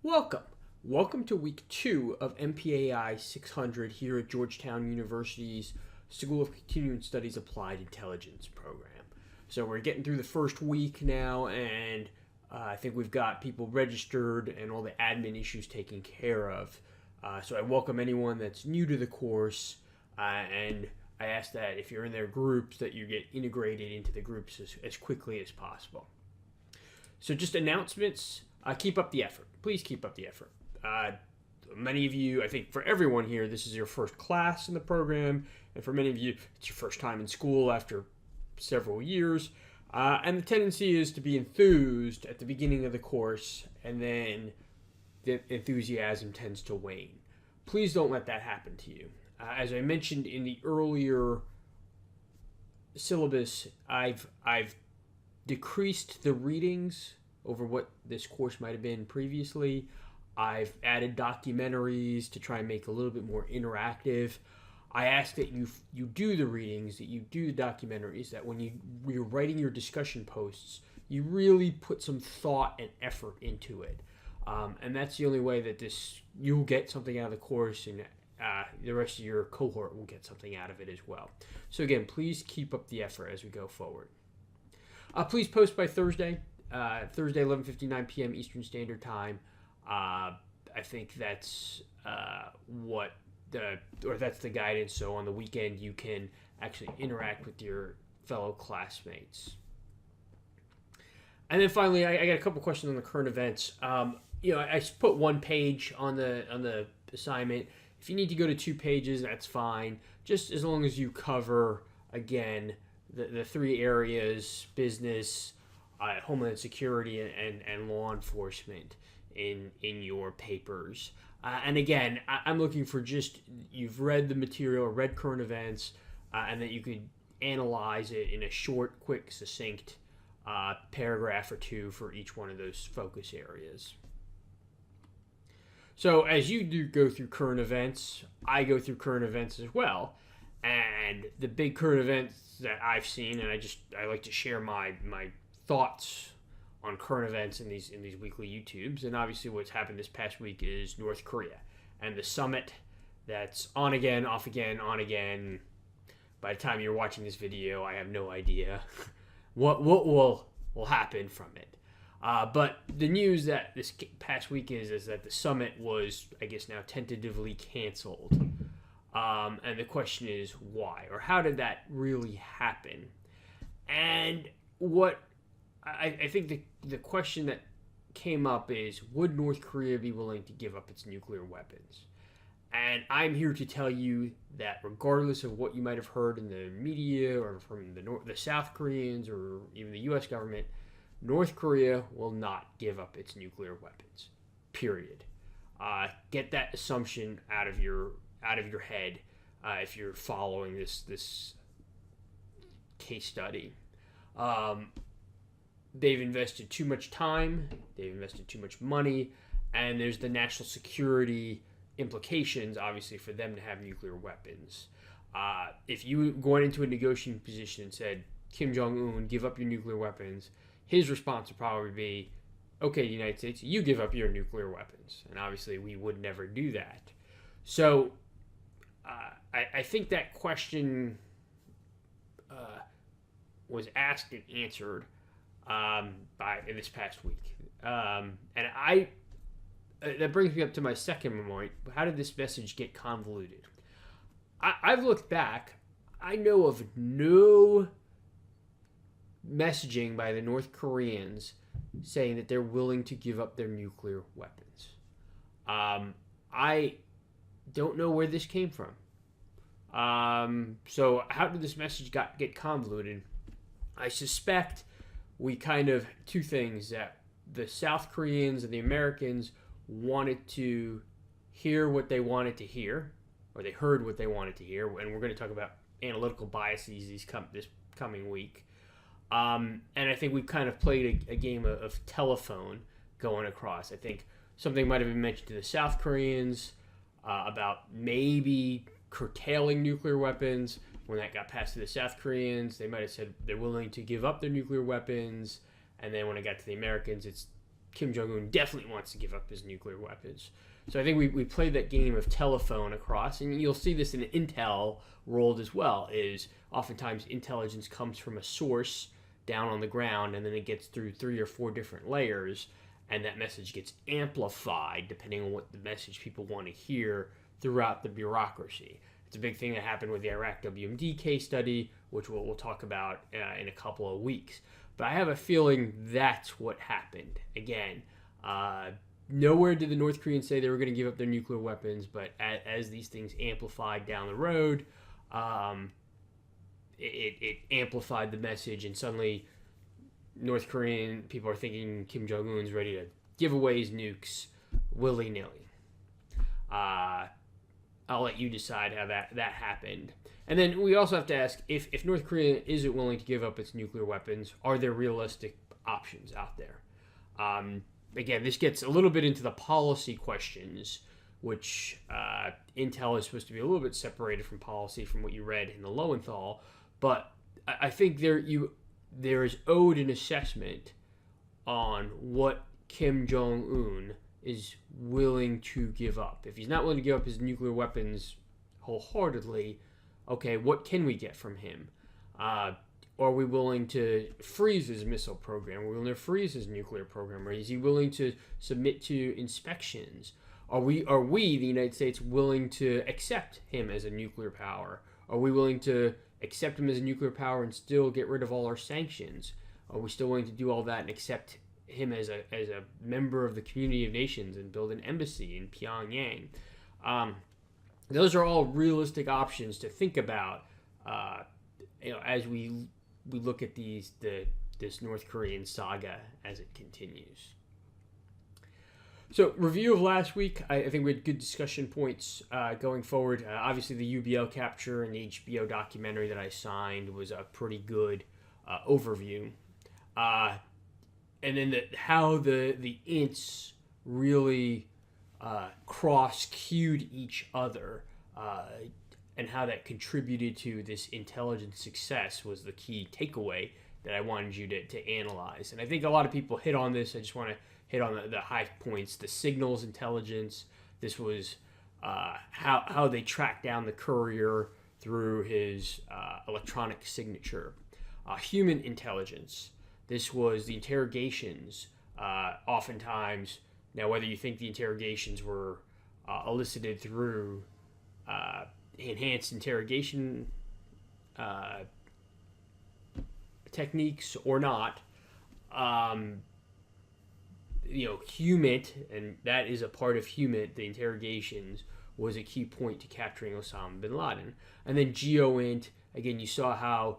Welcome. Welcome to week 2 of MPAI 600 here at Georgetown University's School of Continuing Studies Applied Intelligence program. So we're getting through the first week now, and I think we've got people registered and all the admin issues taken care of. So I welcome anyone that's new to the course, and I ask that if you're in their groups that you get integrated into the groups as quickly as possible. So just announcements. Keep up the effort. Please keep up the effort. Many of you, I think for everyone here, this is your first class in the program, and for many of you, it's your first time in school after several years. And the tendency is to be enthused at the beginning of the course, and then the enthusiasm tends to wane. Please don't let that happen to you. As I mentioned in the earlier syllabus, I've decreased the readings over what this course might have been previously. I've added documentaries to try and make it a little bit more interactive. I ask that you do the readings, that you do the documentaries, that when you're writing your discussion posts, you really put some thought and effort into it. And that's the only way that you'll get something out of the course, and the rest of your cohort will get something out of it as well. So again, please keep up the effort as we go forward. Please post by Thursday. Thursday, 11:59 p.m. Eastern Standard Time. I think that's that's the guidance. So on the weekend, you can actually interact with your fellow classmates. And then finally, I got a couple questions on the current events. I put one page on the assignment. If you need to go to 2 pages, that's fine. Just as long as you cover again the 3 areas: business, Homeland Security, and law enforcement in your papers. And again, I'm looking for just you've read the material, read current events, and that you could analyze it in a short, quick, succinct paragraph or 2 for each one of those focus areas. So as you do go through current events, I go through current events as well. And the big current events that I've seen, and I like to share my thoughts on current events in these weekly YouTubes. And obviously what's happened this past week is North Korea and the summit that's on again, off again, on again. By the time you're watching this video, I have no idea what will happen from it. But the news that this past week is that the summit was, I guess now, tentatively canceled. And the question is why, or how did that really happen? And what I think the question that came up is, would North Korea be willing to give up its nuclear weapons? And I'm here to tell you that regardless of what you might have heard in the media or from the South Koreans or even the U.S. government, North Korea will not give up its nuclear weapons. Period. Get that assumption out of your head if you're following this case study. They've invested too much time, they've invested too much money, and there's the national security implications, obviously, for them to have nuclear weapons. If you went into a negotiating position and said, Kim Jong-un, give up your nuclear weapons, his response would probably be, okay, United States, you give up your nuclear weapons. And obviously, we would never do that. So, I think that question was asked and answered in this past week. And that brings me up to my second point. How did this message get convoluted? I've looked back. I know of no messaging by the North Koreans saying that they're willing to give up their nuclear weapons. I don't know where this came from. So how did this message get convoluted? I suspect two things, that the South Koreans and the Americans wanted to hear what they wanted to hear, or they heard what they wanted to hear, and we're going to talk about analytical biases this coming week. And I think we kind of played a game of telephone going across. I think something might have been mentioned to the South Koreans about maybe curtailing nuclear weapons. When that got passed to the South Koreans, they might have said they're willing to give up their nuclear weapons. And then when it got to the Americans, it's Kim Jong-un definitely wants to give up his nuclear weapons. So I think we played that game of telephone across, and you'll see this in the intel world as well, is oftentimes intelligence comes from a source down on the ground, and then it gets through 3 or 4 different layers, and that message gets amplified depending on what the message people want to hear throughout the bureaucracy. It's a big thing that happened with the Iraq WMD case study, which we'll talk about in a couple of weeks. But I have a feeling that's what happened. Again, nowhere did the North Koreans say they were going to give up their nuclear weapons, but as these things amplified down the road, it amplified the message, and suddenly North Korean people are thinking Kim Jong-un's ready to give away his nukes willy-nilly. I'll let you decide how that happened. And then we also have to ask, if North Korea isn't willing to give up its nuclear weapons, are there realistic options out there? Again, this gets a little bit into the policy questions, which intel is supposed to be a little bit separated from policy from what you read in the Lowenthal. But I think there is owed an assessment on what Kim Jong-un is willing to give up. If he's not willing to give up his nuclear weapons wholeheartedly, okay, what can we get from him? Are we willing to freeze his missile program? Are we willing to freeze his nuclear program? Or is he willing to submit to inspections? Are we, the United States, willing to accept him as a nuclear power? Are we willing to accept him as a nuclear power and still get rid of all our sanctions? Are we still willing to do all that and accept him as a member of the community of nations and build an embassy in Pyongyang? Those are all realistic options to think about, as we look at this North Korean saga as it continues. So, review of last week. I think we had good discussion points going forward. Obviously, the UBL capture and the HBO documentary that I signed was a pretty good overview. And then how the ints really cross-cued each other and how that contributed to this intelligence success was the key takeaway that I wanted you to analyze. And I think a lot of people hit on this. I just want to hit on the high points. The signals intelligence. This was how they tracked down the courier through his electronic signature. Human intelligence. This was the interrogations. Oftentimes, now whether you think the interrogations were elicited through enhanced interrogation techniques or not, HUMINT, and that is a part of HUMINT, the interrogations, was a key point to capturing Osama bin Laden. And then GEOINT, again, you saw how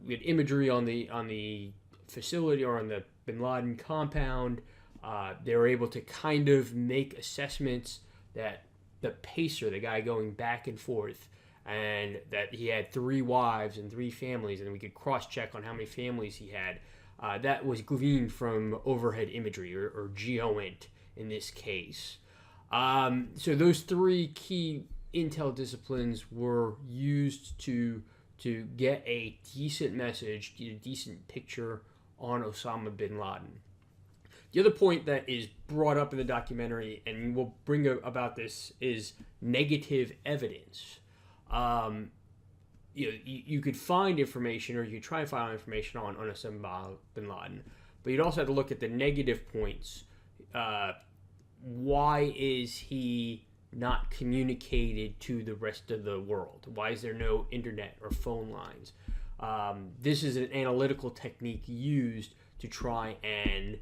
we had imagery on the facility or on the bin Laden compound. They were able to kind of make assessments that the pacer, the guy going back and forth, and that he had 3 wives and 3 families, and we could cross-check on how many families he had. That was gleaned from overhead imagery, or GEOINT in this case. So those 3 key intel disciplines were used to get a decent message, get a decent picture on Osama bin Laden. The other point that is brought up in the documentary, and we'll bring about this, is negative evidence. You could find information, or you could try and find information on Osama bin Laden, but you'd also have to look at the negative points. Why is he not communicated to the rest of the world? Why is there no internet or phone lines? This is an analytical technique used to try and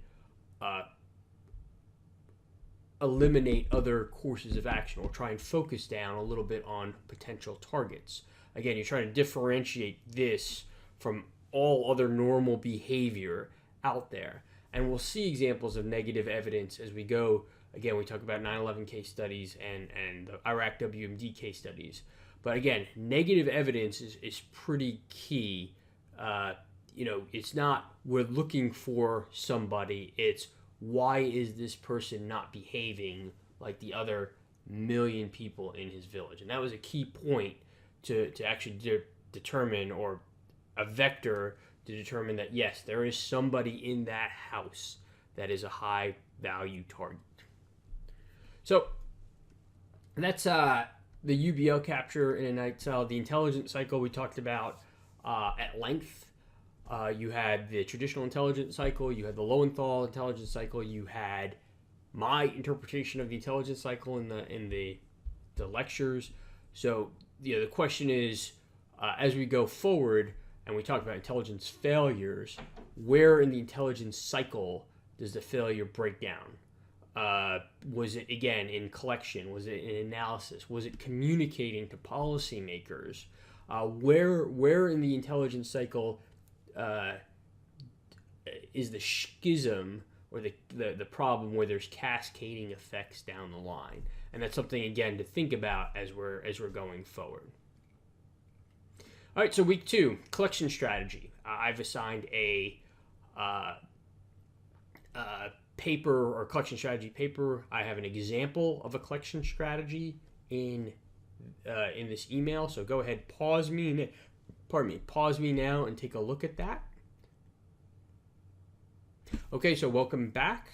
eliminate other courses of action, or try and focus down a little bit on potential targets. Again, you're trying to differentiate this from all other normal behavior out there. And we'll see examples of negative evidence as we go. Again, we talk about 9/11 case studies and the Iraq WMD case studies. But again, negative evidence is pretty key. It's not we're looking for somebody. It's why is this person not behaving like the other million people in his village? And that was a key point to actually determine, or a vector to determine that, yes, there is somebody in that house that is a high value target. So that's the UBL capture in a nutshell. The intelligence cycle we talked about at length. You had the traditional intelligence cycle, you had the Lowenthal intelligence cycle, you had my interpretation of the intelligence cycle in the lectures. So the question is, as we go forward and we talk about intelligence failures, where in the intelligence cycle does the failure break down? Was it, again, in collection? Was it in analysis? Was it communicating to policymakers? Where in the intelligence cycle is the schism or the problem where there's cascading effects down the line? And that's something, again, to think about as we're going forward. All right, so week 2, collection strategy. I've assigned a paper or collection strategy paper. I have an example of a collection strategy in this email. So go ahead, pause me now and take a look at that. Okay, so welcome back.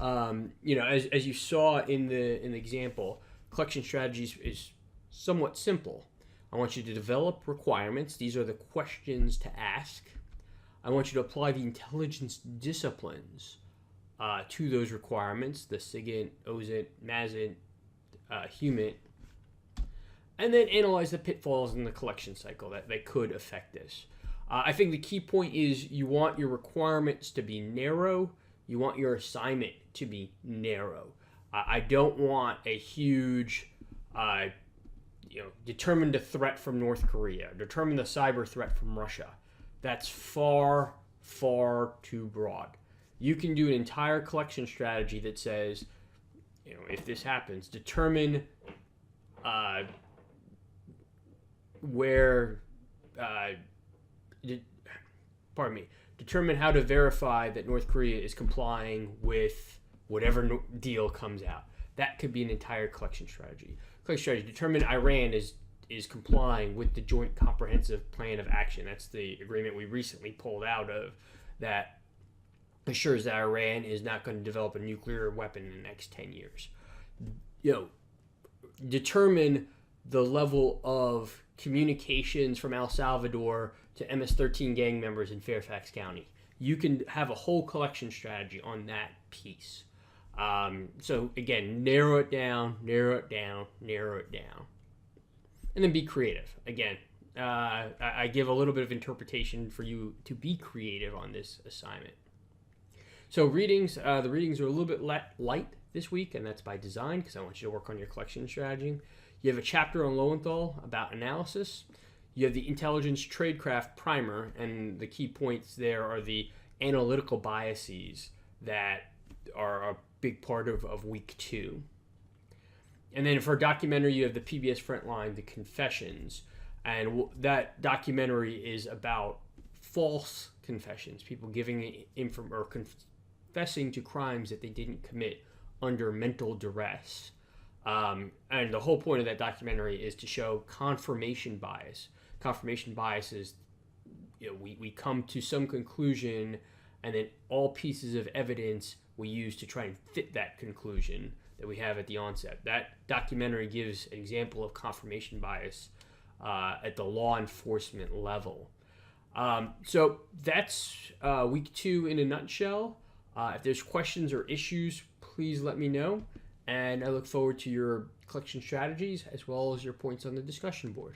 As you saw in the example, collection strategies is somewhat simple. I want you to develop requirements. These are the questions to ask. I want you to apply the intelligence disciplines to those requirements, the SIGINT, OSINT, MASINT, HUMINT, and then analyze the pitfalls in the collection cycle that could affect this. I think the key point is you want your requirements to be narrow. You want your assignment to be narrow. I don't want a huge, determine the threat from North Korea, determine the cyber threat from Russia. That's far, far too broad. You can do an entire collection strategy that says, if this happens, determine determine how to verify that North Korea is complying with whatever deal comes out. That could be an entire collection strategy. Collection strategy, determine Iran is complying with the Joint Comprehensive Plan of Action. That's the agreement we recently pulled out of that assures that Iran is not going to develop a nuclear weapon in the next 10 years. Determine the level of communications from El Salvador to MS-13 gang members in Fairfax County. You can have a whole collection strategy on that piece. So again, narrow it down, and then be creative. Again, I give a little bit of interpretation for you to be creative on this assignment. So readings, the readings are a little bit light this week, and that's by design because I want you to work on your collection strategy. You have a chapter on Lowenthal about analysis. You have the intelligence tradecraft primer, and the key points there are the analytical biases that are a big part of week 2. And then for documentary, you have the PBS Frontline, the Confessions, and that documentary is about false confessions, people giving or confessing to crimes that they didn't commit under mental duress. And the whole point of that documentary is to show confirmation bias. Confirmation bias is, we come to some conclusion, and then all pieces of evidence we use to try and fit that conclusion that we have at the onset. That documentary gives an example of confirmation bias at the law enforcement level. So that's week 2 in a nutshell. If there's questions or issues, please let me know. And I look forward to your collection strategies as well as your points on the discussion board.